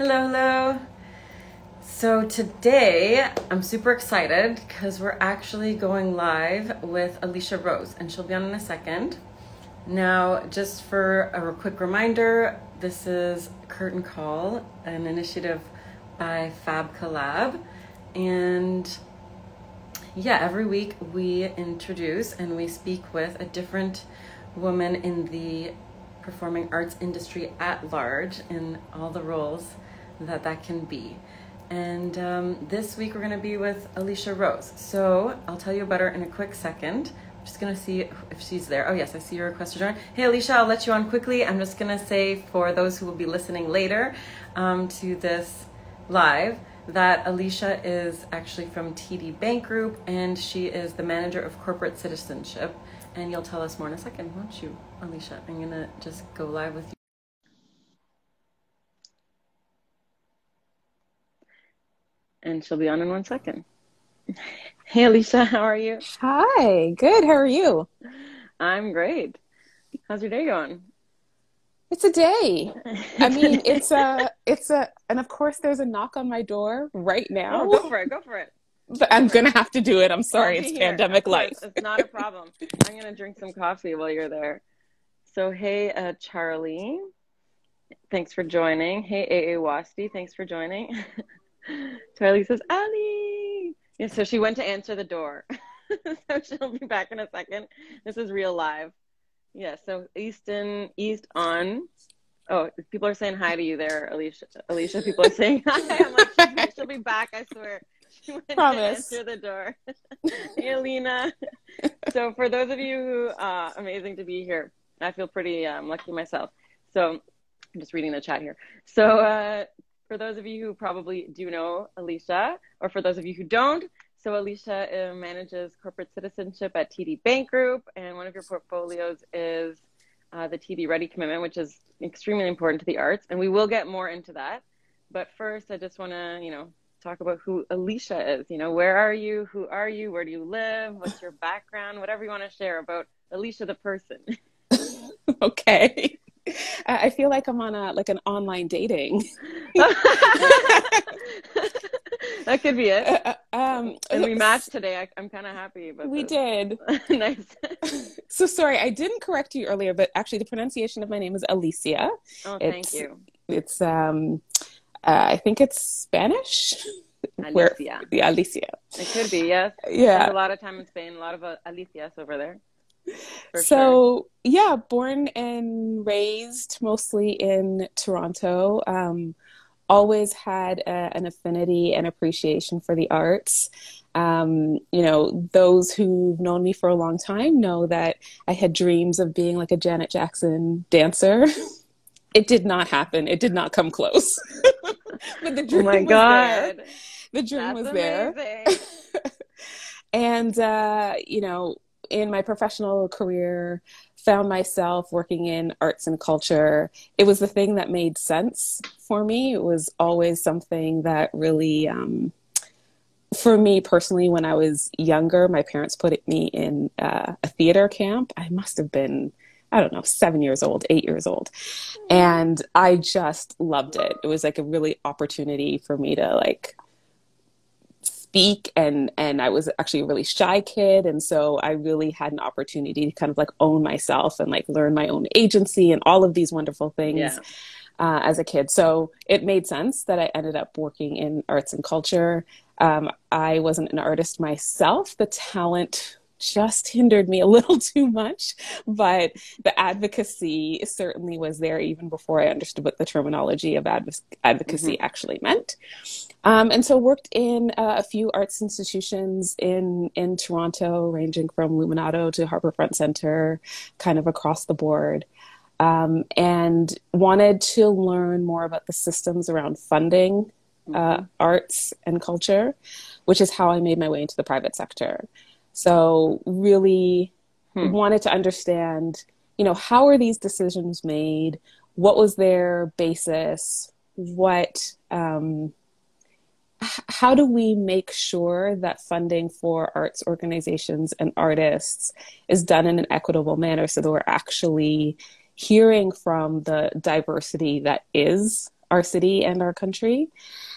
Hello, hello. So today I'm super excited because we're actually going live with Alicia Rose and she'll be on in a second. Now, just for a quick reminder, this is Curtain Call, an initiative by Fab Collab. And yeah, every week we introduce and we speak with a different woman in the performing arts industry at large in all the roles that can be. And this week we're going to be with Alicia Rose. So I'll tell you about her in a quick second. I'm just going to see if she's there. Oh yes, I see your request to join. Hey Alicia, I'll let you on quickly. I'm just going to say for those who will be listening later to this live that Alicia is actually from TD Bank Group and she is the manager of corporate citizenship. And you'll tell us more in a second, won't you, Alicia? I'm going to just go live with you. And she'll be on in 1 second. Hey, Alicia, how are you? Hi, good. How are you? I'm great. How's your day going? It's a day. I mean, and of course there's a knock on my door right now. Oh, go for it. But I'm going to have to do it. I'm sorry. It's pandemic life. It's not a problem. I'm going to drink some coffee while you're there. So, hey, Charlie. Thanks for joining. Hey, AA Wasti. Thanks for joining. Charlie says, Ali. Yeah, so she went to answer the door. So she'll be back in a second. This is real live. Yeah, so East on. Oh, people are saying hi to you there, Alicia. Alicia, people are saying hi. I'm like, she'll be back, I swear. She went Promise. to answer the door. Hey, Alina. So for those of you who amazing to be here. I feel pretty lucky myself. So I'm just reading the chat here. So for those of you who probably do know Alicia, or for those of you who don't, so Alicia manages corporate citizenship at TD Bank Group, and one of your portfolios is the TD Ready commitment, which is extremely important to the arts, and we will get more into that. But first, I just want to, talk about who Alicia is. Where are you? Who are you? Where do you live? What's your background? Whatever you want to share about Alicia the person. Okay. I feel like I'm on an online dating. That could be it. And we matched today. I'm kind of happy about we this. Did. Nice. So sorry, I didn't correct you earlier, but actually the pronunciation of my name is Alicia. Oh, thank you. It's I think it's Spanish. Alicia. Alicia. It could be, yes. Yeah. There's a lot of time in Spain, a lot of Alicias over there. So, yeah, born and raised mostly in Toronto. Always had an affinity and appreciation for the arts. Those who've known me for a long time know that I had dreams of being like a Janet Jackson dancer. It did not happen. It did not come close. But the dream was there. The dream was there. And, in my professional career, found myself working in arts and culture. It was the thing that made sense for me. It was always something that really, for me personally, when I was younger, my parents put me in a theater camp. I must have been, 7 years old, 8 years old. And I just loved it. It was like a really opportunity for me to speak, and I was actually a really shy kid, and so I really had an opportunity to kind of own myself and learn my own agency and all of these wonderful things as a kid. So it made sense that I ended up working in arts and culture. I wasn't an artist myself. The talent just hindered me a little too much, but the advocacy certainly was there even before I understood what the terminology of advocacy actually meant. And so worked in a few arts institutions in Toronto, ranging from Luminato to Harbourfront Centre, kind of across the board, and wanted to learn more about the systems around funding arts and culture, which is how I made my way into the private sector. So really wanted to understand, how are these decisions made? What was their basis? How do we make sure that funding for arts organizations and artists is done in an equitable manner so that we're actually hearing from the diversity that is our city and our country.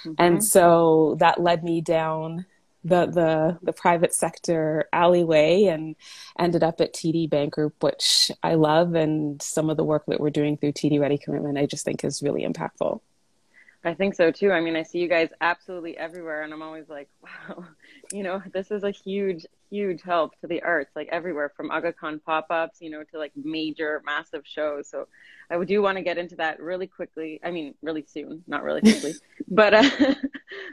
Mm-hmm. And so that led me down the private sector alleyway and ended up at TD Bank Group, which I love. And some of the work that we're doing through TD Ready Commitment, I just think is really impactful. I think so too. I mean, I see you guys absolutely everywhere, and I'm always like, wow, this is a huge, huge help to the arts, like everywhere from AgaCon pop-ups, to like major, massive shows. So I do want to get into that really quickly. I mean, really soon, not really quickly, but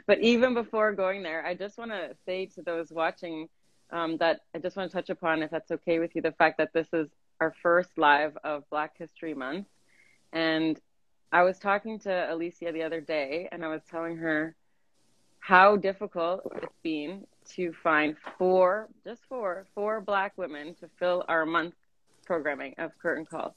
but even before going there, I just want to say to those watching that I just want to touch upon, if that's okay with you, the fact that this is our first live of Black History Month, and I was talking to Alicia the other day, and I was telling her how difficult it's been to find four Black women to fill our month programming of Curtain Call,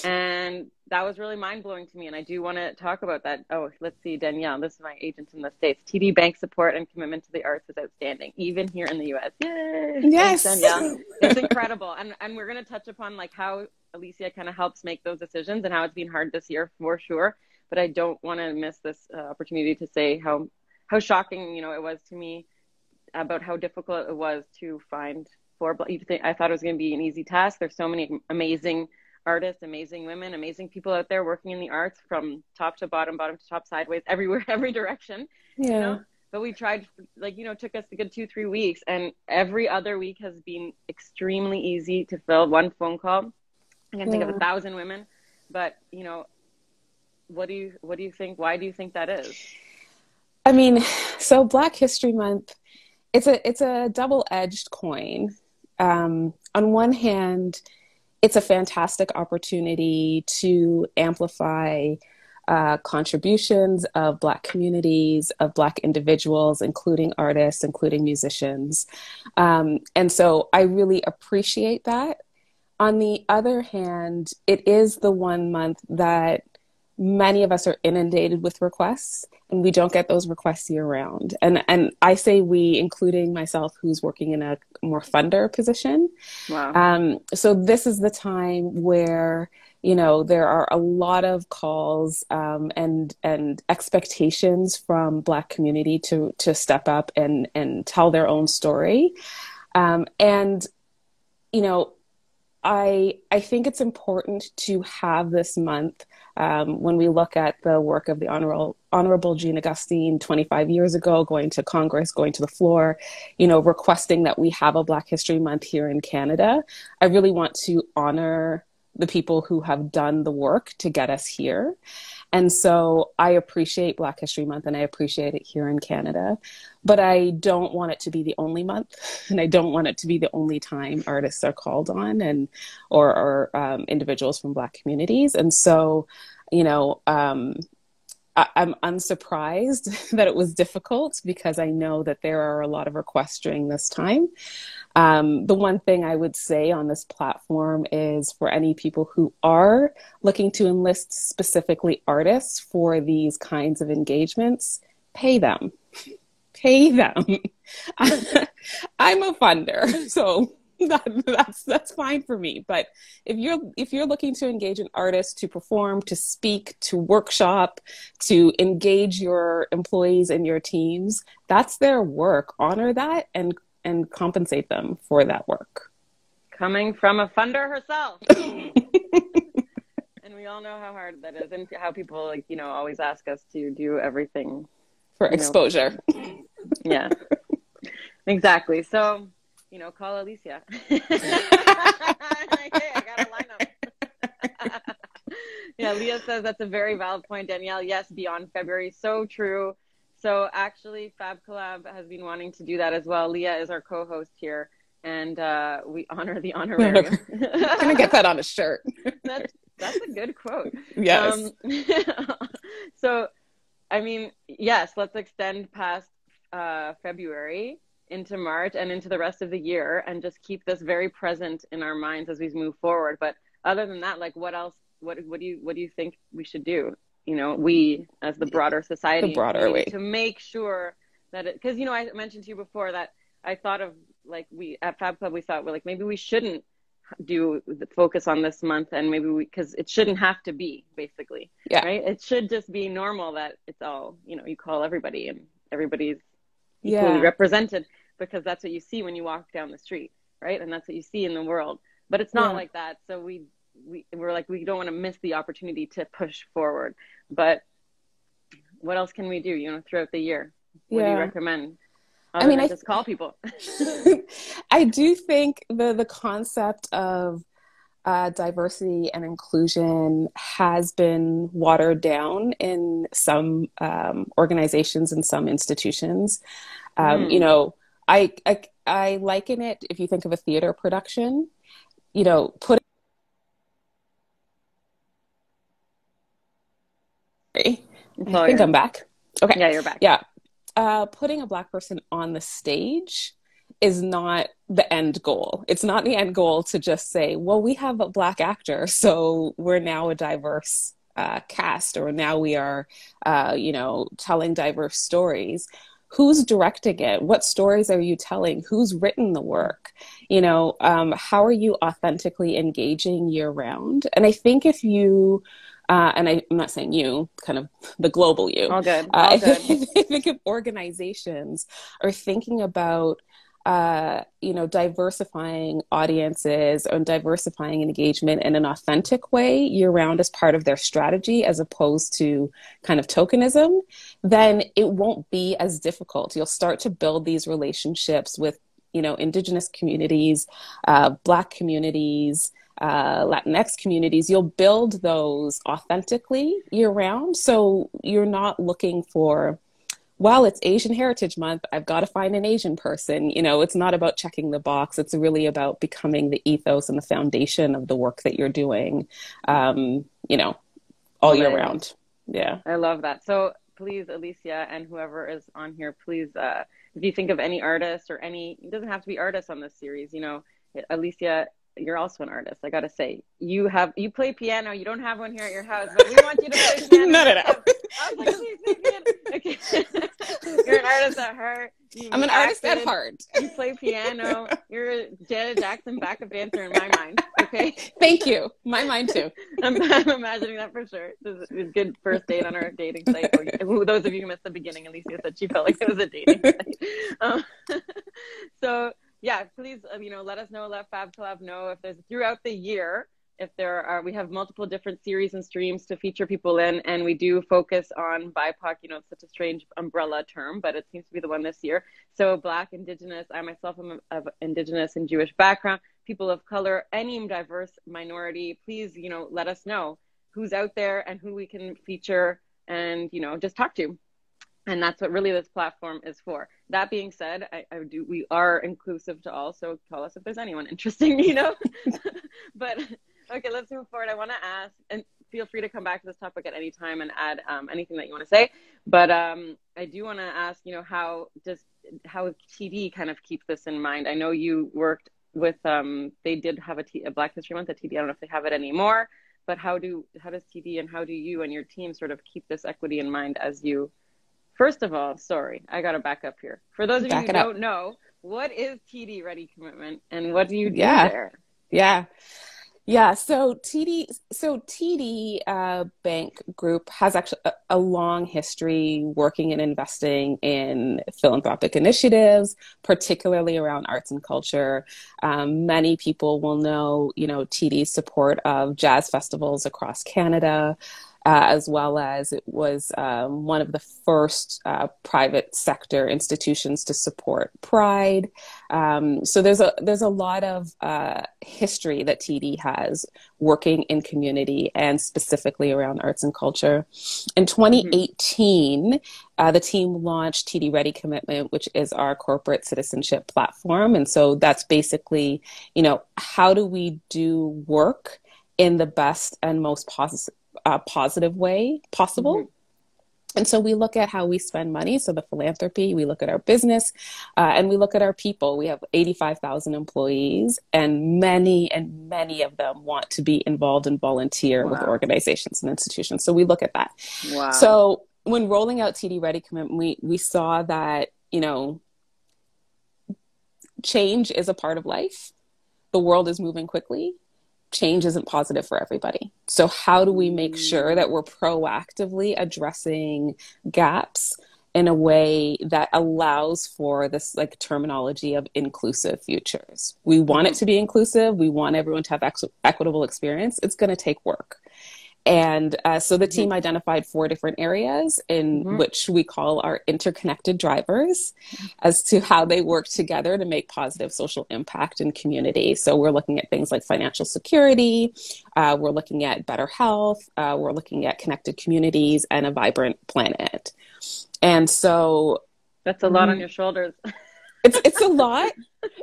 and that was really mind-blowing to me. And I do want to talk about that. Oh, let's see, Danielle, this is my agent in the States. TD Bank support and commitment to the arts is outstanding, even here in the U.S. Yay! Yes. Thanks, Danielle. It's incredible. And we're going to touch upon like how Alicia kind of helps make those decisions and how it's been hard this year for sure. But I don't want to miss this opportunity to say how shocking, it was to me about how difficult it was to find four. I thought it was going to be an easy task. There's so many amazing artists, amazing women, amazing people out there working in the arts from top to bottom, bottom to top, sideways, everywhere, every direction. Yeah. But we tried, took us a good 2-3 weeks, and every other week has been extremely easy to fill. One phone call, I can think of 1,000 women, but what do you think? Why do you think that is? I mean, so Black History Month, it's a double-edged coin. On one hand, it's a fantastic opportunity to amplify contributions of Black communities, of Black individuals, including artists, including musicians. And so I really appreciate that. On the other hand, it is the one month that many of us are inundated with requests, and we don't get those requests year round. And I say we, including myself, who's working in a more funder position. Wow. So this is the time where, there are a lot of calls and expectations from Black community to step up and tell their own story. I think it's important to have this month when we look at the work of the Honorable Jean Augustine 25 years ago, going to Congress, going to the floor, requesting that we have a Black History Month here in Canada. I really want to honor the people who have done the work to get us here. And so I appreciate Black History Month, and I appreciate it here in Canada, but I don't want it to be the only month, and I don't want it to be the only time artists are called on or individuals from Black communities. And so, I'm unsurprised that it was difficult, because I know that there are a lot of requests during this time. The one thing I would say on this platform is, for any people who are looking to enlist specifically artists for these kinds of engagements, pay them. Pay them. I'm a funder, so that's fine for me. But if you're looking to engage an artist to perform, to speak, to workshop, to engage your employees and your teams, that's their work. Honor that and compensate them for that work. Coming from a funder herself. And we all know how hard that is, and how people always ask us to do everything for exposure. Yeah, exactly. So, call Alicia. Okay, I got a lineup. Yeah, Leah says that's a very valid point, Danielle. Yes, beyond February. So true. So actually, Fab Collab has been wanting to do that as well. Leah is our co-host here, and we honor the honorarium. Can I get that on a shirt? That's a good quote. Yes. So, I mean, yes, let's extend past February into March and into the rest of the year, and just keep this very present in our minds as we move forward. But other than that, like, what else? What do you think we should do? We as the broader society, the broader way, to make sure that because I mentioned to you before that I thought of, like, we at Fab Club, we thought, well, like, maybe we shouldn't do the focus on this month, and maybe because it shouldn't have to be, basically, right? It should just be normal that it's all, you call everybody and everybody's equally represented, because that's what you see when you walk down the street, right? And that's what you see in the world. But it's not like that. So we're like, we don't want to miss the opportunity to push forward. But what else can we do, throughout the year? What do you recommend? I just call people. I do think the concept of diversity and inclusion has been watered down in some organizations and some institutions. I liken it, if you think of a theater production, I think I'm back. Okay. Yeah, you're back. Yeah. Putting a Black person on the stage is not the end goal. It's not the end goal to just say, well, we have a Black actor, so we're now a diverse cast, or now we are, telling diverse stories. Who's directing it? What stories are you telling? Who's written the work? How are you authentically engaging year round? And I think if you, and I'm not saying you, kind of the global you. All good. I think if organizations are thinking about, diversifying audiences and diversifying engagement in an authentic way year round as part of their strategy, as opposed to kind of tokenism, then it won't be as difficult. You'll start to build these relationships with, Indigenous communities, Black communities, Latinx communities. You'll build those authentically year round. So you're not looking for, well, it's Asian Heritage Month, I've got to find an Asian person. It's not about checking the box. It's really about becoming the ethos and the foundation of the work that you're doing, all year round. Yeah. I love that. So please, Alicia, and whoever is on here, please, if you think of any artist or it doesn't have to be artists on this series, Alicia, you're also an artist. I got to say, you play piano. You don't have one here at your house, but we want you to play piano. No. I was like, please play piano. Okay. You're an artist at heart. I'm an artist at heart. You play piano. You're a Janet Jackson backup dancer in my mind. Okay. Thank you. My mind too. I'm imagining that for sure. This is a good first date on our dating site. Those of you who missed the beginning, Alicia said she felt like it was a dating site. So yeah, please, let us know, let Fab Collab know if there's throughout the year, we have multiple different series and streams to feature people in, and we do focus on BIPOC. It's such a strange umbrella term, but it seems to be the one this year. So Black, Indigenous, I myself am of Indigenous and Jewish background, people of color, any diverse minority, please, let us know who's out there and who we can feature and, just talk to. And that's what really this platform is for. That being said, we are inclusive to all, so call us if there's anyone interesting, But okay, let's move forward. I want to ask, and feel free to come back to this topic at any time and add anything that you want to say. But I do want to ask, how TD kind of keeps this in mind. I know you worked with, they did have a Black History Month at TD. I don't know if they have it anymore, but how does TD and how do you and your team sort of keep this equity in mind as you? First of all, sorry, I got to back up here. For those of you who don't know, what is TD Ready Commitment and what do you do there? Yeah. So TD Bank Group has actually a long history working and investing in philanthropic initiatives, particularly around arts and culture. Many people will know, TD's support of jazz festivals across Canada. As well as it was one of the first private sector institutions to support Pride. So there's a lot of history that TD has working in community and specifically around arts and culture. In 2018, the team launched TD Ready Commitment, which is our corporate citizenship platform. And so that's basically, how do we do work in the best and most positive way possible. And so we look at how we spend money. So the philanthropy, we look at our business, and we look at our people. We have 85,000 employees, and many of them want to be involved and volunteer with organizations and institutions. So we look at that. Wow. So when rolling out TD Ready Commitment, we saw that, change is a part of life. the world is moving quickly, change isn't positive for everybody. So how do we make sure that we're proactively addressing gaps in a way that allows for this like terminology of inclusive futures? We want it to be inclusive. We want everyone to have equitable experience. It's going to take work. And so the team identified 4 different areas in which we call our interconnected drivers as to how they work together to make positive social impact in community. So we're looking at things like financial security, we're looking at better health, we're looking at connected communities and a vibrant planet. And so that's a lot on your shoulders. It's a lot.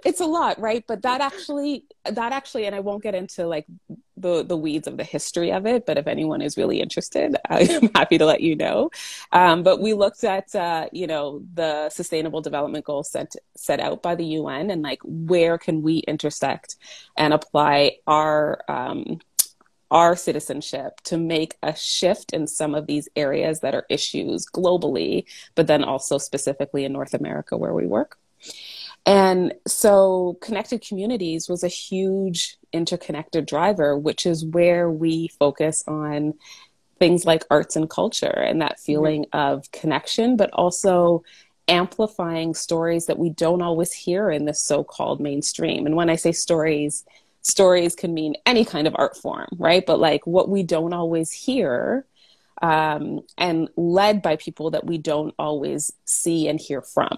It's a lot, right? But that actually, and I won't get into like the weeds of the history of it, but if anyone is really interested, I'm happy to let you know. But we looked at, the Sustainable Development Goals set out by the UN, and like, where can we intersect and apply our citizenship to make a shift in some of these areas that are issues globally, but then also specifically in North America where we work. And so connected communities was a huge interconnected driver, which is where we focus on things like arts and culture and that feeling of connection, but also amplifying stories that we don't always hear in the so-called mainstream. And when I say stories can mean any kind of art form, right? But like what we don't always hear, and led by people that we don't always see and hear from.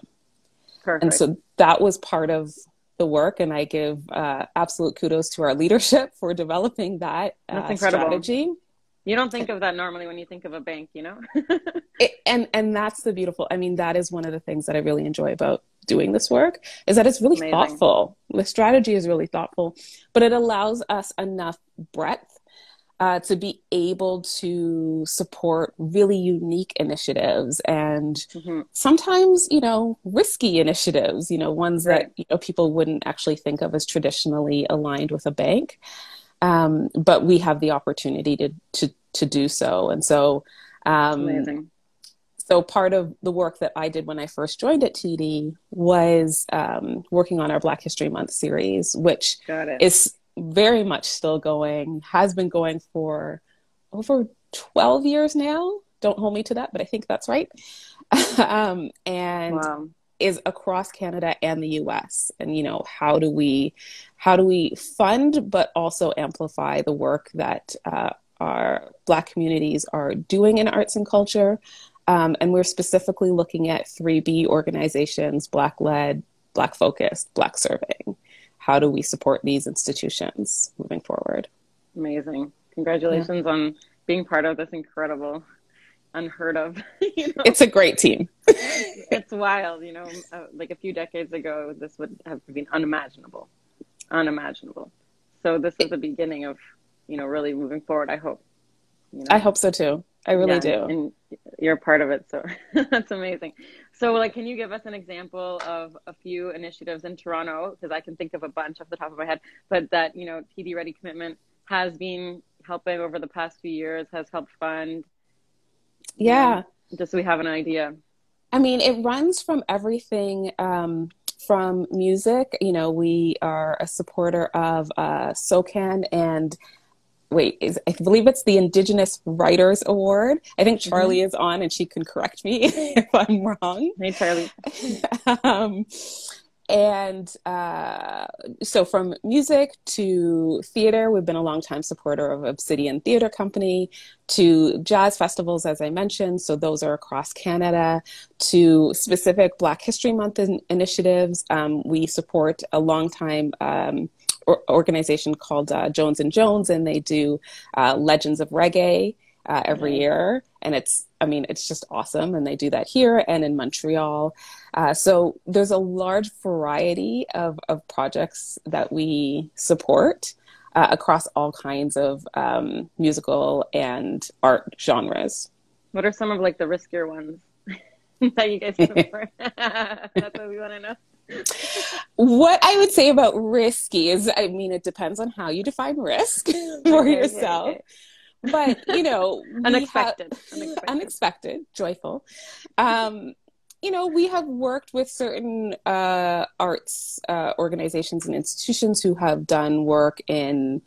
Perfect. And so that was part of the work, and I give absolute kudos to our leadership for developing that strategy. You don't think of that normally when you think of a bank, you know? And that's the beautiful, I mean, that is one of the things that I really enjoy about doing this work, is that it's really thoughtful. The strategy is really thoughtful, but it allows us enough breadth to be able to support really unique initiatives and sometimes, risky initiatives, ones that people wouldn't actually think of as traditionally aligned with a bank. But we have the opportunity to do so. And so, amazing. So part of the work that I did when I first joined at TD was working on our Black History Month series, which is very much still going, has been going for over 12 years now. Don't hold me to that, but I think that's right. And is across Canada and the US. And, how do we fund, but also amplify the work that our Black communities are doing in arts and culture. And we're specifically looking at 3B organizations, Black-led, Black-focused, Black serving. How do we support these institutions moving forward? Amazing. Congratulations on being part of this incredible, unheard of. It's a great team. It's wild, like a few decades ago, this would have been unimaginable. So this is the beginning of, really moving forward, I hope. I hope so too. I really do. And you're part of it. So that's amazing. So can you give us an example of a few initiatives in Toronto? Because I can think of a bunch off the top of my head, but that, TD Ready Commitment has been helping over the past few years, has helped fund. Yeah. Just so we have an idea. I mean, it runs from everything, from music. We are a supporter of SOCAN and I believe it's the Indigenous Writers Award. I think Charlie is on and she can correct me if I'm wrong. Hey, Charlie. So from music to theater, we've been a longtime supporter of Obsidian Theatre Company, to jazz festivals, as I mentioned. So those are across Canada, to specific Black History Month initiatives. We support a longtime organization called Jones and Jones, and they do Legends of Reggae every year, and it's just awesome, and they do that here and in Montreal. So there's a large variety of projects that we support across all kinds of musical and art genres. What are some of the riskier ones that you guys support? That's what we want to know. What I would say about risky is, it depends on how you define risk for yourself. But, unexpected, joyful. you know, we have worked with certain arts organizations and institutions who have done work in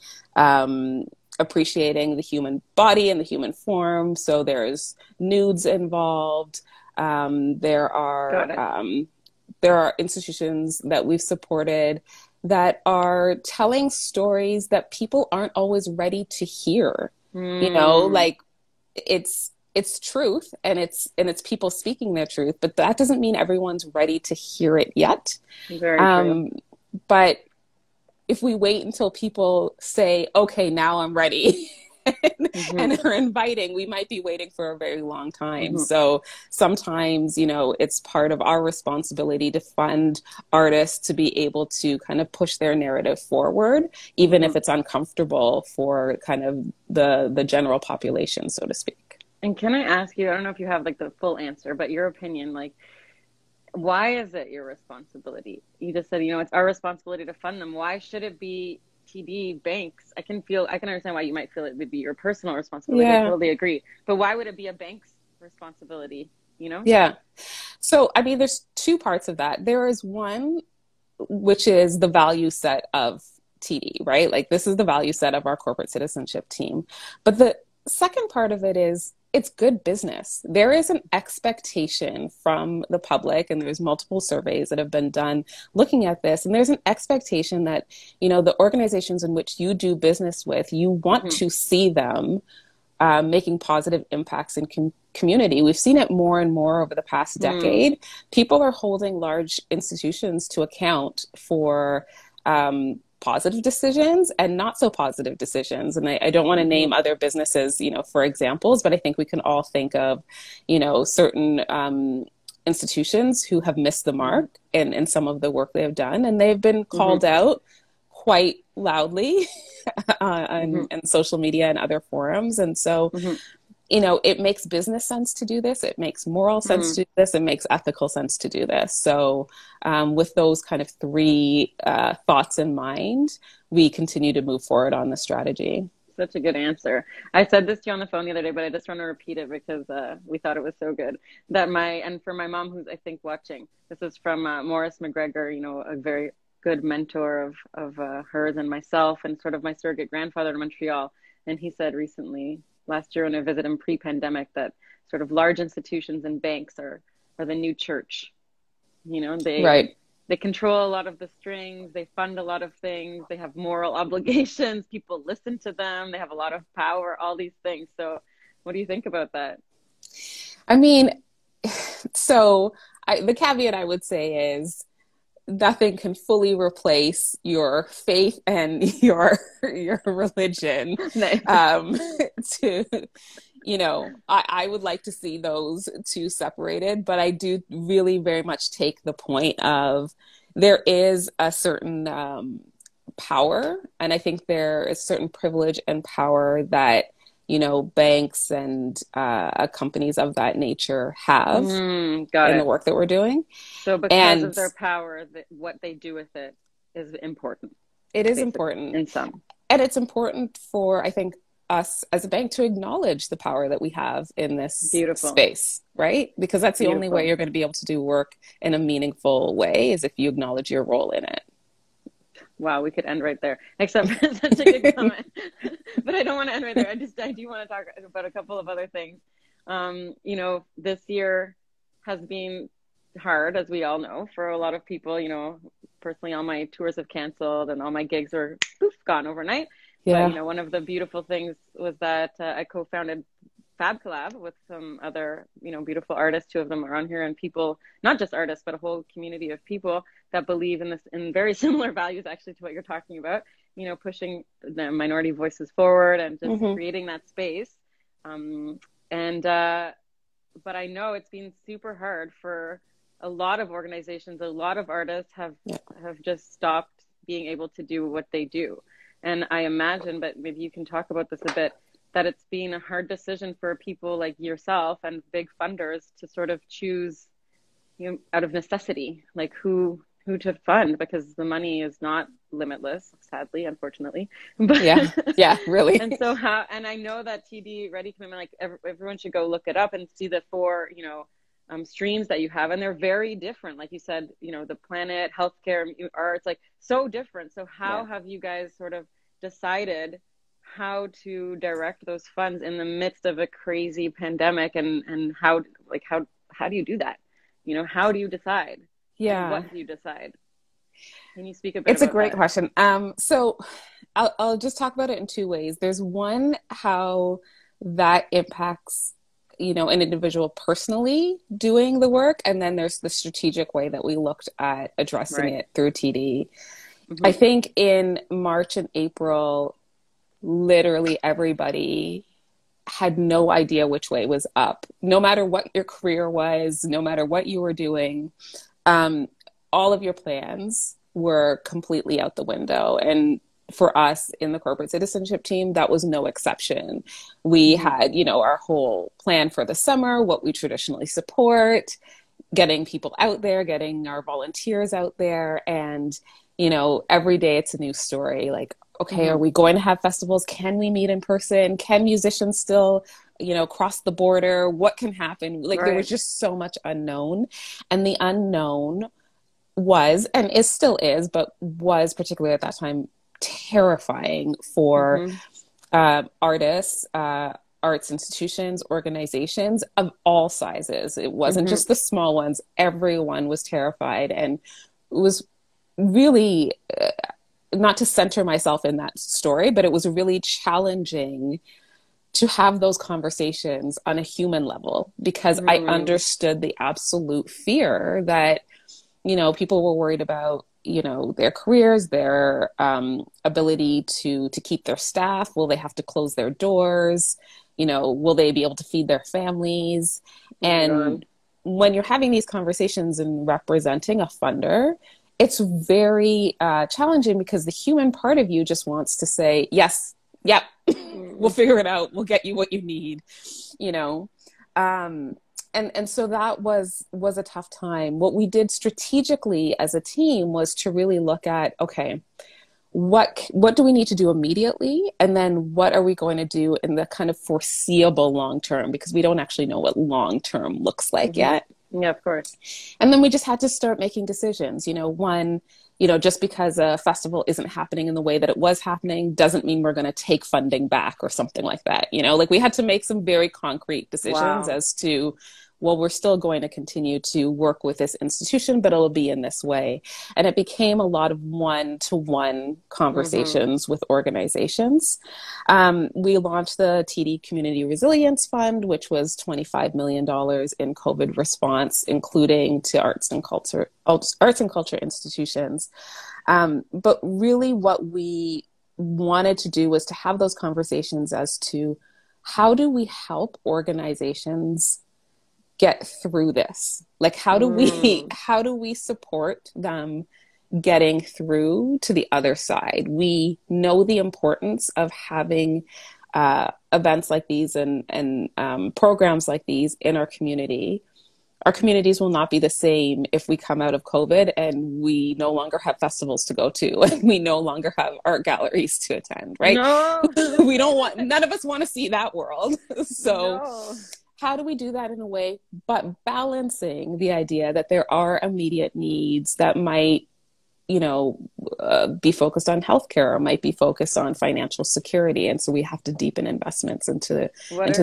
appreciating the human body and the human form. So there's nudes involved. There are institutions that we've supported that are telling stories that people aren't always ready to hear. You know, like it's truth, and it's people speaking their truth, but that doesn't mean everyone's ready to hear it yet. Very true. But if we wait until people say, okay, now I'm ready, and are inviting, we might be waiting for a very long time. So sometimes, you know, it's part of our responsibility to fund artists to be able to kind of push their narrative forward, even if it's uncomfortable for kind of the general population, so to speak. And can I ask you, I don't know if you have like the full answer, but your opinion, like, why is it your responsibility? You just said, you know, it's our responsibility to fund them. Why should it be TD, banks? I can understand why you might feel it would be your personal responsibility. I totally agree. But why would it be a bank's responsibility, you know? Yeah. So, I mean, there's two parts of that. There is one, which is the value set of TD, right? Like, this is the value set of our corporate citizenship team. But the second part of it is, it's good business. There is an expectation from the public, and there's multiple surveys that have been done looking at this. And there's an expectation that, you know, the organizations in which you do business with, you want to see them making positive impacts in community. We've seen it more and more over the past decade. People are holding large institutions to account for positive decisions and not so positive decisions. And I don't want to name other businesses, you know, for examples, but I think we can all think of, you know, certain institutions who have missed the mark in some of the work they have done. And they've been called out quite loudly on social media and other forums. And so, you know, it makes business sense to do this. It makes moral sense to do this. It makes ethical sense to do this. So with those kind of three thoughts in mind, we continue to move forward on the strategy. Such a good answer. I said this to you on the phone the other day, but I just want to repeat it because we thought it was so good. And for my mom, who's I think watching, this is from Maurice McGregor, you know, a very good mentor of hers and myself, and sort of my surrogate grandfather in Montreal. And he said recently, last year when I visited him pre-pandemic, that sort of large institutions and banks are the new church. You know, they control a lot of the strings, they fund a lot of things, they have moral obligations, people listen to them, they have a lot of power, all these things. So what do you think about that? I mean, so the caveat I would say is nothing can fully replace your faith and your religion. To, you know, I would like to see those two separated, but I do really very much take the point of there is a certain power, and I think there is certain privilege and power that, you know, banks and companies of that nature have in the work that we're doing. So because of their power, what they do with it is important. It is important. In some. And it's important for, I think, us as a bank to acknowledge the power that we have in this space, right? Because that's the only way you're going to be able to do work in a meaningful way, is if you acknowledge your role in it. Wow, we could end right there, except for such a good comment. But I don't want to end right there. I do want to talk about a couple of other things. You know, this year has been hard, as we all know, for a lot of people. You know, personally, all my tours have canceled and all my gigs are gone overnight. Yeah. But, you know, one of the beautiful things was that I co-founded Fab Collab with some other, you know, beautiful artists. Two of them are on here, and people, not just artists, but a whole community of people that believe in this, in very similar values actually to what you're talking about, you know, pushing the minority voices forward and just creating that space. But I know it's been super hard for a lot of organizations. A lot of artists have just stopped being able to do what they do. And I imagine, but maybe you can talk about this a bit, that it's been a hard decision for people like yourself and big funders to sort of choose, you know, out of necessity, like who to fund, because the money is not limitless, sadly, unfortunately. But yeah, really. And so and I know that TD Ready Commitment, like everyone should go look it up and see the 4, you know, streams that you have, and they're very different. Like you said, you know, the planet, healthcare, arts, like so different. So how have you guys sort of decided how to direct those funds in the midst of a crazy pandemic, and how do you do that? You know, how do you decide? Yeah. And what do you decide? Can you speak a bit It's a about great that? question. So I'll just talk about it in two ways. There's one, how that impacts, you know, an individual personally doing the work. And then there's the strategic way that we looked at addressing it through TD. I think in March and April, literally everybody had no idea which way was up. No matter what your career was, no matter what you were doing, all of your plans were completely out the window. And for us in the corporate citizenship team, that was no exception. We had, you know, our whole plan for the summer, what we traditionally support, getting people out there, getting our volunteers out there. And, you know, every day it's a new story. Like, okay, are we going to have festivals? Can we meet in person? Can musicians still, you know, cross the border? What can happen? Like there was just so much unknown. And the unknown was, and is still is, but was particularly at that time terrifying for artists, arts institutions, organizations of all sizes. It wasn't just the small ones. Everyone was terrified, and it was really, not to center myself in that story, but it was really challenging to have those conversations on a human level, because I understood the absolute fear that, you know, people were worried about, you know, their careers, their ability to keep their staff. Will they have to close their doors? You know, will they be able to feed their families? And when you're having these conversations and representing a funder, it's very challenging, because the human part of you just wants to say, yes, yep, we'll figure it out. We'll get you what you need, you know? And so that was a tough time. What we did strategically as a team was to really look at, okay, what do we need to do immediately? And then what are we going to do in the kind of foreseeable long term? Because we don't actually know what long term looks like yet. Yeah, of course. And then we just had to start making decisions. You know, one, you know, just because a festival isn't happening in the way that it was happening doesn't mean we're going to take funding back or something like that. You know, like we had to make some very concrete decisions as to, well, we're still going to continue to work with this institution, but it'll be in this way. And it became a lot of one-to-one conversations with organizations. We launched the TD Community Resilience Fund, which was $25 million in COVID response, including to arts and culture institutions. But really what we wanted to do was to have those conversations as to how do we help organizations get through this? Like, how do we support them getting through to the other side? We know the importance of having events like these and programs like these in our community. Our communities will not be the same if we come out of COVID and we no longer have festivals to go to, and we no longer have art galleries to attend, right? No. We don't want, none of us want to see that world. So how do we do that in a way, but balancing the idea that there are immediate needs that might, you know, be focused on healthcare or might be focused on financial security. And so we have to deepen investments into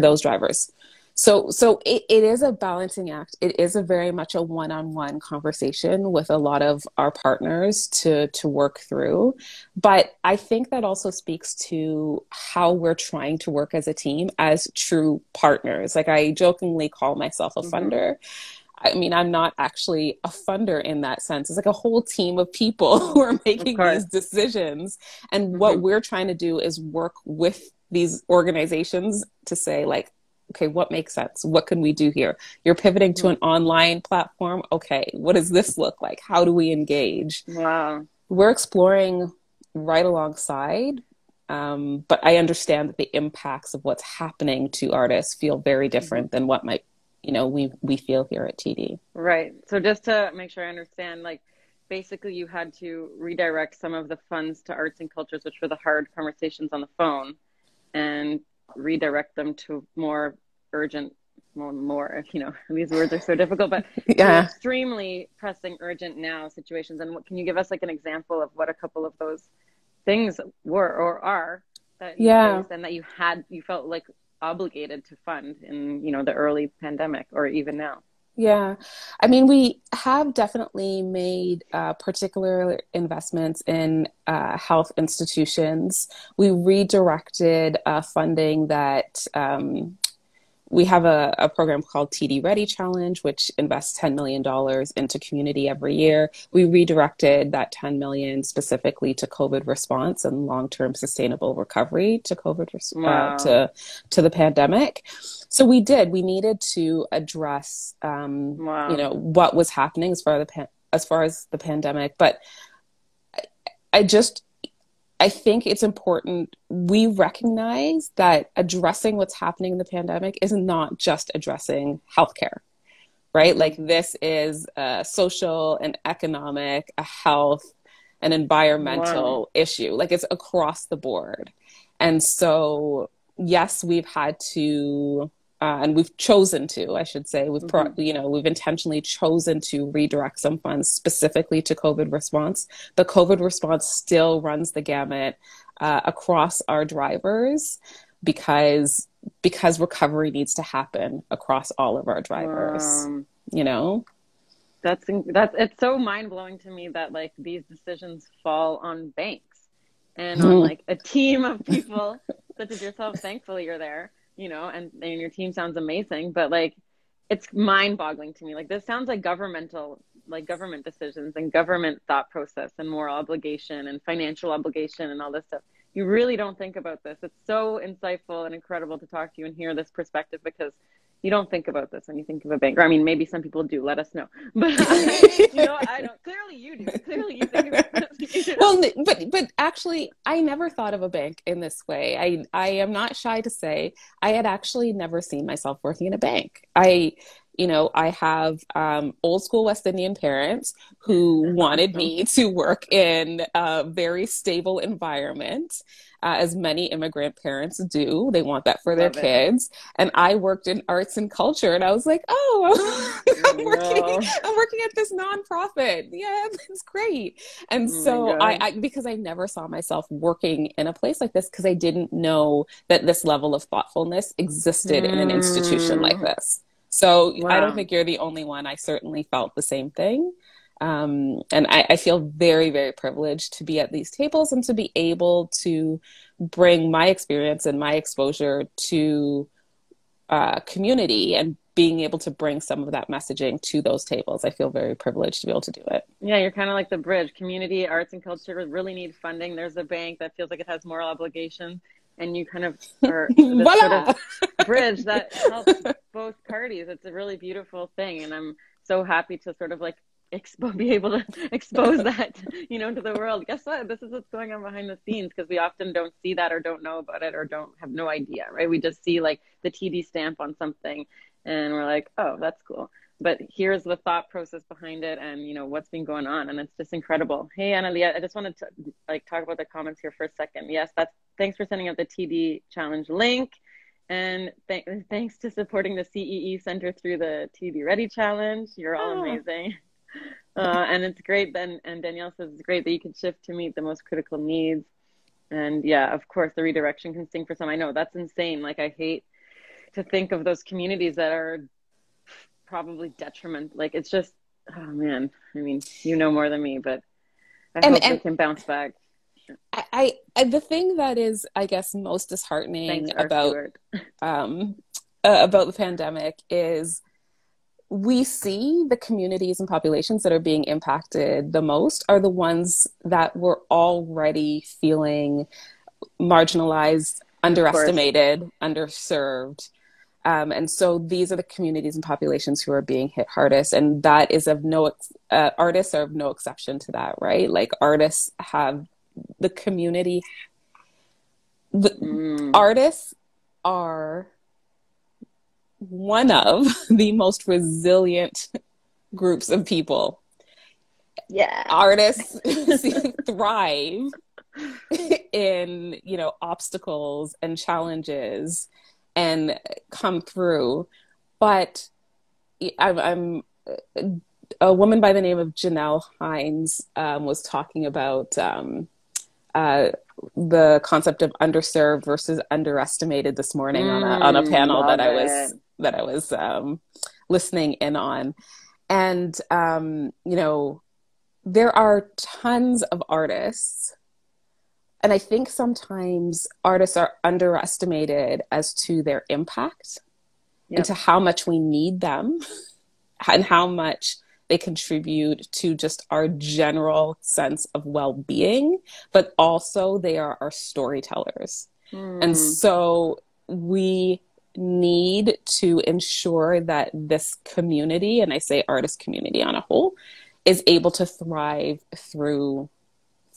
those drivers. So it is a balancing act. It is a very much a one-on-one conversation with a lot of our partners to work through. But I think that also speaks to how we're trying to work as a team as true partners. Like, I jokingly call myself a funder. I mean, I'm not actually a funder in that sense. It's like a whole team of people who are making these decisions. And what we're trying to do is work with these organizations to say, like, okay, what makes sense? What can we do here? You're pivoting to an online platform. Okay, what does this look like? How do we engage? Wow. We're exploring right alongside, but I understand that the impacts of what's happening to artists feel very different than what might, you know, we feel here at TD. Right. So just to make sure I understand, like, basically you had to redirect some of the funds to arts and cultures, which were the hard conversations on the phone, and redirect them to more urgent more, these words are so difficult, but yeah, extremely pressing, urgent now situations. And what, can you give us like an example of what a couple of those things were or are that you faced and that you felt like obligated to fund in, the early pandemic or even now? Yeah. I mean, we have definitely made particular investments in health institutions. We redirected funding that we have a program called TD Ready Challenge, which invests $10 million into community every year. We redirected that 10 million specifically to COVID response and long-term sustainable recovery to COVID, to the pandemic. So we needed to address, what was happening as far as the pandemic. But I think it's important we recognize that addressing what's happening in the pandemic is not just addressing healthcare, right? Like this is a social and economic, a health and environmental issue. Like it's across the board. And so, yes, we've had to, and we've chosen to, I should say, we've intentionally chosen to redirect some funds specifically to COVID response. The COVID response still runs the gamut across our drivers because recovery needs to happen across all of our drivers. That's it's so mind-blowing to me that like these decisions fall on banks and on like a team of people such as yourself. Thankfully you're there. And your team sounds amazing, but like, it's mind-boggling to me. Like this sounds like government decisions and government thought process and moral obligation and financial obligation and all this stuff. You really don't think about this. It's so insightful and incredible to talk to you and hear this perspective because you don't think about this when you think of a bank. Or, I mean, maybe some people do. Let us know. But I don't. Clearly, you do. Clearly, you think about this. Well, but actually, I never thought of a bank in this way. I am not shy to say I had actually never seen myself working in a bank. I have old school West Indian parents who wanted me to work in a very stable environment, as many immigrant parents do. They want that for their kids. And I worked in arts and culture, and I was like, I'm working at this nonprofit. Yeah, it's great. And so I because I never saw myself working in a place like this because I didn't know that this level of thoughtfulness existed in an institution like this. So I don't think you're the only one. I certainly felt the same thing. And I feel very, very privileged to be at these tables and to be able to bring my experience and my exposure to community and being able to bring some of that messaging to those tables. I feel very privileged to be able to do it. Yeah, you're kind of like the bridge. Community, arts, and culture really need funding. There's a bank that feels like it has moral obligation. And you kind of are this sort of bridge that helps both parties. It's a really beautiful thing. And I'm so happy to sort of like be able to expose that, to the world. Guess what? This is what's going on behind the scenes because we often don't see that or don't know about it or don't have no idea, right? We just see like the TD stamp on something and we're like, oh, that's cool. But here's the thought process behind it and, what's been going on. And it's just incredible. Hey, Annalia, I just wanted to talk about the comments here for a second. Yes, thanks for sending out the TD Challenge link. And thanks to supporting the CEE Center through the TD Ready Challenge. You're all amazing. And it's great then. And Danielle says it's great that you can shift to meet the most critical needs. And yeah, of course, the redirection can sting for some. I know that's insane. Like I hate to think of those communities that are probably detriment. Like it's just, oh man, I mean, more than me, but I hope they can bounce back. I the thing that is, I guess, most disheartening about the pandemic is we see the communities and populations that are being impacted the most are the ones that were already feeling marginalized, underestimated, underserved. And so these are the communities and populations who are being hit hardest. And that is artists are of no exception to that, right? Like artists have the community. Artists are one of the most resilient groups of people. Yeah. Artists thrive in, obstacles and challenges and come through. But I'm a woman by the name of Janelle Hines was talking about the concept of underserved versus underestimated this morning on a panel that I was listening in on. And you know, there are tons of artists, and I think sometimes artists are underestimated as to their impact and to how much we need them and how much they contribute to just our general sense of well-being, but also they are our storytellers. And so we need to ensure that this community, and I say artist community on a whole, is able to thrive through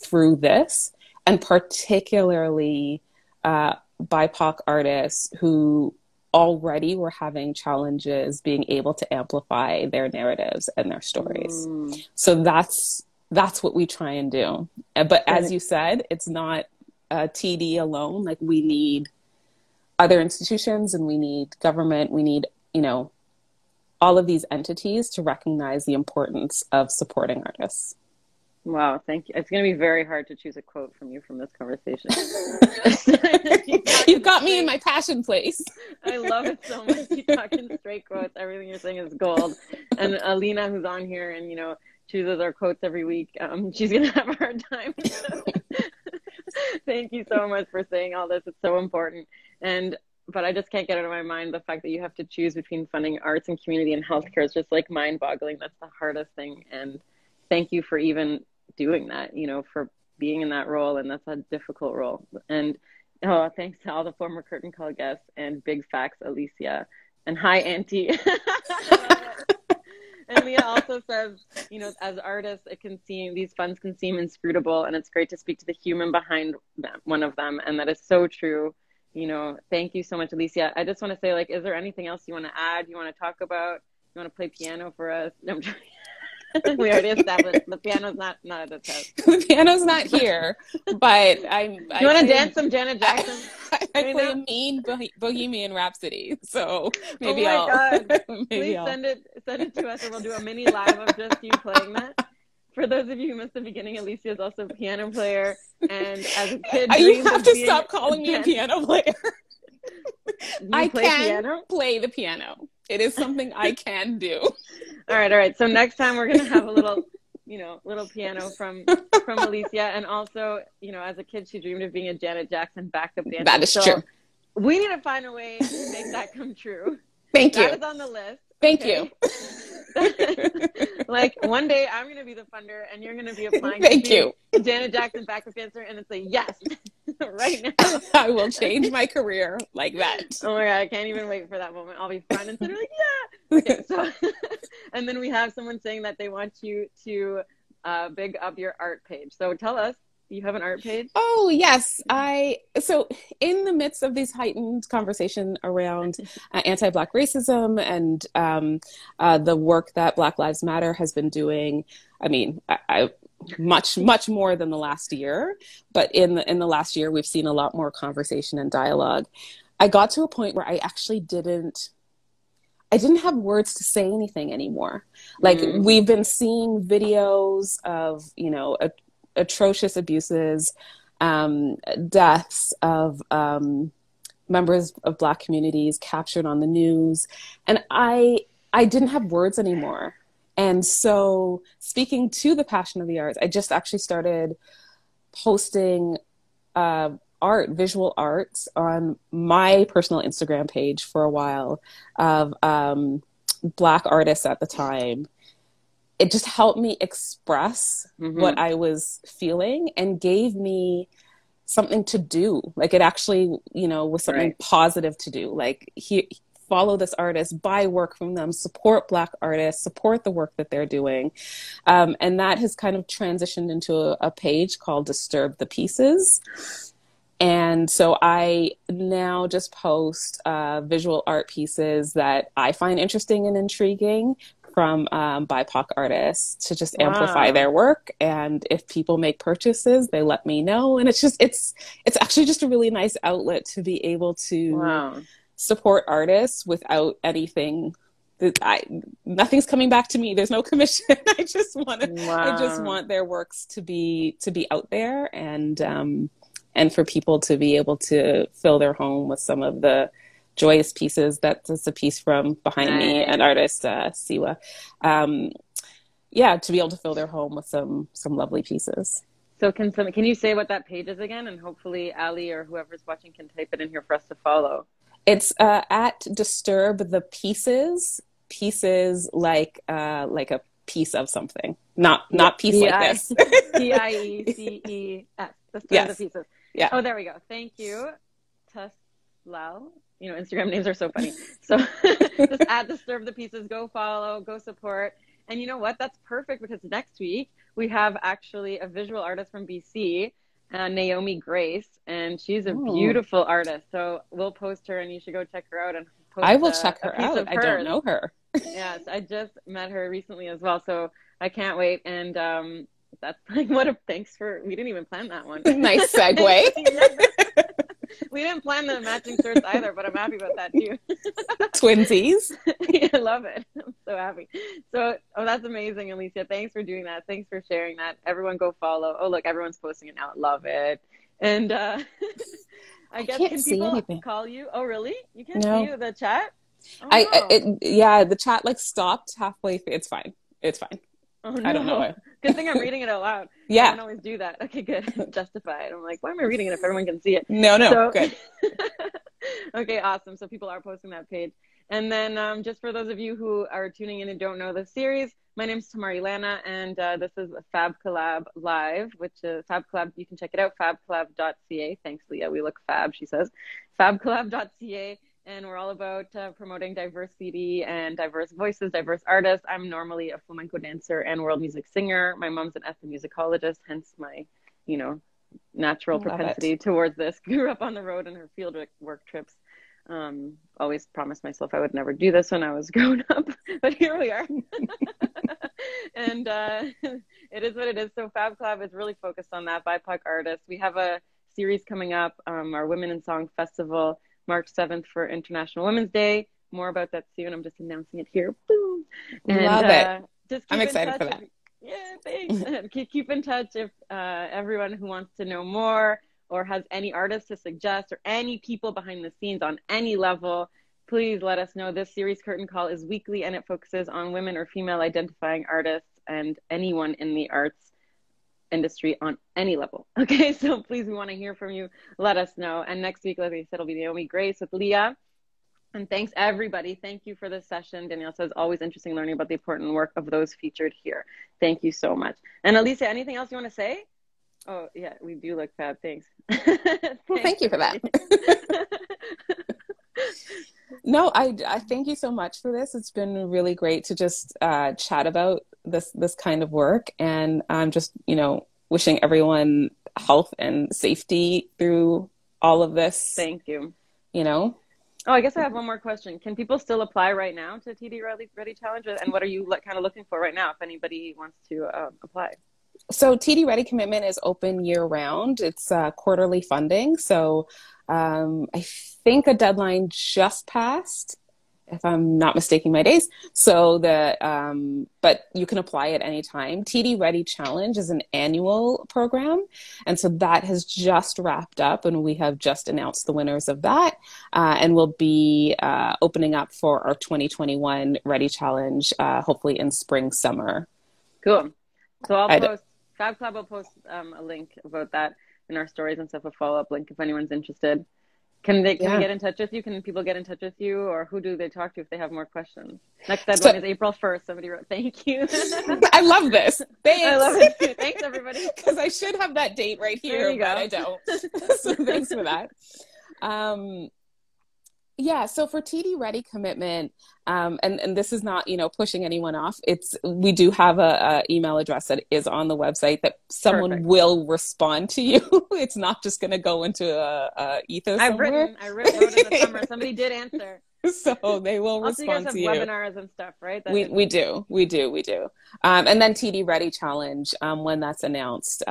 this, and particularly BIPOC artists who already were having challenges being able to amplify their narratives and their stories. So that's what we try and do. But as you said, it's not TD alone. Like, we need other institutions, and we need government. We need, you know, all of these entities to recognize the importance of supporting artists. Wow, thank you. It's going to be very hard to choose a quote from you from this conversation. You've got me in my passion place. I love it so much. You're talking straight quotes. Everything you're saying is gold. And Alina, who's on here and, you know, chooses our quotes every week, she's going to have a hard time. Thank you so much for saying all this. It's so important. But I just can't get out of my mind the fact that you have to choose between funding arts and community and healthcare. It's just like mind-boggling. That's the hardest thing. And thank you for even doing that, you know, for being in that role. And that's a difficult role. And thanks to all the former Curtain Call guests, and big facts, Alicia. And hi, Auntie. And Leah also says, you know, as artists, these funds can seem inscrutable, and it's great to speak to the human behind one of them. And that is so true. You know, thank you so much, Alicia. I just want to say, like, is there anything else you want to add? You want to talk about? You want to play piano for us? No, I'm trying. We already established the piano's not at the test. The piano's not here, but you want to dance some Janet Jackson? I play a mean Bohemian Rhapsody, so maybe Please send it to us, and we'll do a mini live of just you playing that. For those of you who missed the beginning, Alicia is also a piano player, and as a kid, you have to stop calling me a piano player. I can play the piano. It is something I can do. All right. So next time we're going to have a little piano from Alicia. And also, you know, as a kid, she dreamed of being a Janet Jackson backup dancer. That is true. We need to find a way to make that come true. Thank you. That is on the list. Thank you. Like, one day I'm going to be the funder, and you're going to be applying Thank you. Janet Jackson backup dancer, and it's a yes right now. I will change my career like that. Oh my God, I can't even wait for that moment. I'll be front and center, like, yeah. Okay, so, and then we have someone saying that they want you to big up your art page. So tell us, you have an art page? Oh, yes. So in the midst of these heightened conversation around anti-Black racism and the work that Black Lives Matter has been doing, I mean, I much more than the last year, but in the last year, we've seen a lot more conversation and dialogue. I got to a point where I actually didn't have words to say anything anymore. Like, we've been seeing videos of, you know, atrocious abuses, deaths of members of Black communities captured on the news. And I didn't have words anymore. And so, speaking to the passion of the arts, I just actually started posting visual arts on my personal Instagram page for a while of Black artists at the time. It just helped me express what I was feeling and gave me something to do. Like, it actually, you know, was something positive to do. Like, follow this artist, buy work from them, support Black artists, support the work that they're doing. And that has kind of transitioned into a page called Disturb the Pieces. And so I now just post visual art pieces that I find interesting and intriguing from BIPOC artists to just amplify their work. And if people make purchases, they let me know. And it's actually just a really nice outlet to be able to support artists without anything. Nothing's coming back to me. There's no commission. I just want their works to be out there, and for people to be able to fill their home with some of the joyous pieces. That's a piece from behind me, an artist, Siwa. To be able to fill their home with some lovely pieces. So can you say what that page is again? And hopefully Ali or whoever's watching can type it in here for us to follow. It's at Disturb the Pieces like a piece of something, not piece like this. P-I-E-C-E-S. Disturb the Pieces. Yeah. Oh, there we go. Thank you, Taslal. Instagram names are so funny. So just at Disturb the Pieces, go follow, go support. And you know what? That's perfect, because next week we have actually a visual artist from BC, Naomi Grace, and she's a beautiful artist. So we'll post her, and you should go check her out. And I will check her out. I don't know her. Yes, I just met her recently as well, so I can't wait. And that's like, thanks for, we didn't even plan that one. Nice segue. We didn't plan the matching shirts either, but I'm happy about that too. Twinsies. Yeah, I love it. I'm so happy. So, that's amazing, Alicia. Thanks for doing that. Thanks for sharing that. Everyone go follow. Oh, look, everyone's posting it now. Love it. And I guess, can't can see people anything. call you? Oh, really? You can't see the chat? Oh, the chat like stopped halfway through. It's fine. Oh, no. I don't know why. Good thing I'm reading it out loud. Yeah. I don't always do that. Okay, good. Justified. I'm like, why am I reading it if everyone can see it? No, good. Okay, awesome. So people are posting that page. And then just for those of you who are tuning in and don't know the series, my name's Tamari Lana, and this is a Fab Collab Live, which is Fab Collab. You can check it out, fabcollab.ca. Thanks, Leah. We look fab, she says. Fabcollab.ca. And we're all about promoting diversity and diverse voices, diverse artists. I'm normally a flamenco dancer and world music singer. My mom's an ethnomusicologist, hence my, natural propensity towards this. Grew up on the road in her field work trips. Always promised myself I would never do this when I was grown up, but here we are. And it is what it is. So Fab Collab is really focused on that, BIPOC artists. We have a series coming up, our Women in Song Festival, March 7th for International Women's Day. More about that soon. I'm just announcing it here. Boom. And, love it. Just I'm excited for that. Yeah, thanks. Keep in touch if everyone who wants to know more or has any artists to suggest or any people behind the scenes on any level, please let us know. This series Curtain Call is weekly, and it focuses on women or female identifying artists and anyone in the arts industry on any level. Okay, so please, we want to hear from you. Let us know. And next week, like I said, it'll be Naomi Grace with Leah. And thanks, everybody. Thank you for this session. Danielle says, always interesting learning about the important work of those featured here. Thank you so much. And Alicia, anything else you want to say? Oh, yeah, we do look fab. Thanks. Well, thank you for that. No, I thank you so much for this. It's been really great to just chat about this kind of work. And I'm just, wishing everyone health and safety through all of this. Thank you. Oh, I guess I have one more question. Can people still apply right now to TD Ready Challenge? And what are you kind of looking for right now if anybody wants to apply? So TD Ready Commitment is open year round. It's quarterly funding. So I think a deadline just passed, if I'm not mistaking my days. So but you can apply at any time. TD Ready Challenge is an annual program. And so that has just wrapped up, and we have just announced the winners of that. And we'll be opening up for our 2021 Ready Challenge, hopefully in spring, summer. Cool. So Fab Club will post a link about that in our stories and stuff, a follow-up link if anyone's interested. Can we get in touch with you? Can people get in touch with you, or who do they talk to if they have more questions? Next deadline is April 1st. Somebody wrote, thank you. I love this. Thanks. I love it too. Thanks, everybody. Because I should have that date right here, but I don't. So thanks for that. So for TD Ready Commitment, and this is not, pushing anyone off. We do have a email address that is on the website that someone will respond to you. It's not just going to go into a ether somewhere. I wrote in the summer. Somebody did answer. So they will Also, you guys respond have to you. webinars and stuff, right? We do. And then TD Ready Challenge, when that's announced,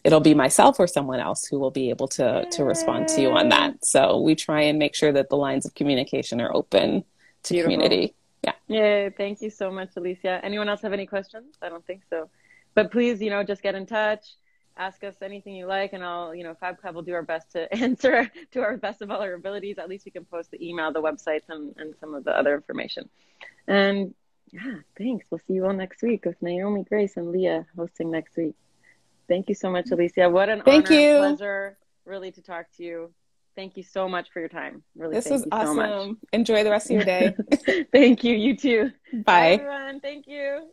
it'll be myself or someone else who will be able to respond to you on that. So we try and make sure that the lines of communication are open to community. Yeah. Yeah. Thank you so much, Alicia. Anyone else have any questions? I don't think so. But please, just get in touch. Ask us anything you like, and I'll, Fab Club will do our best to answer to our best of all our abilities. At least we can post the email, the websites, and some of the other information. And yeah, thanks. We'll see you all next week with Naomi, Grace, and Leah hosting next week. Thank you so much, Alicia. What an honor and pleasure, really, to talk to you. Thank you so much for your time. Really, this was awesome. So much. Enjoy the rest of your day. Thank you. You too. Bye. Bye, everyone. Thank you.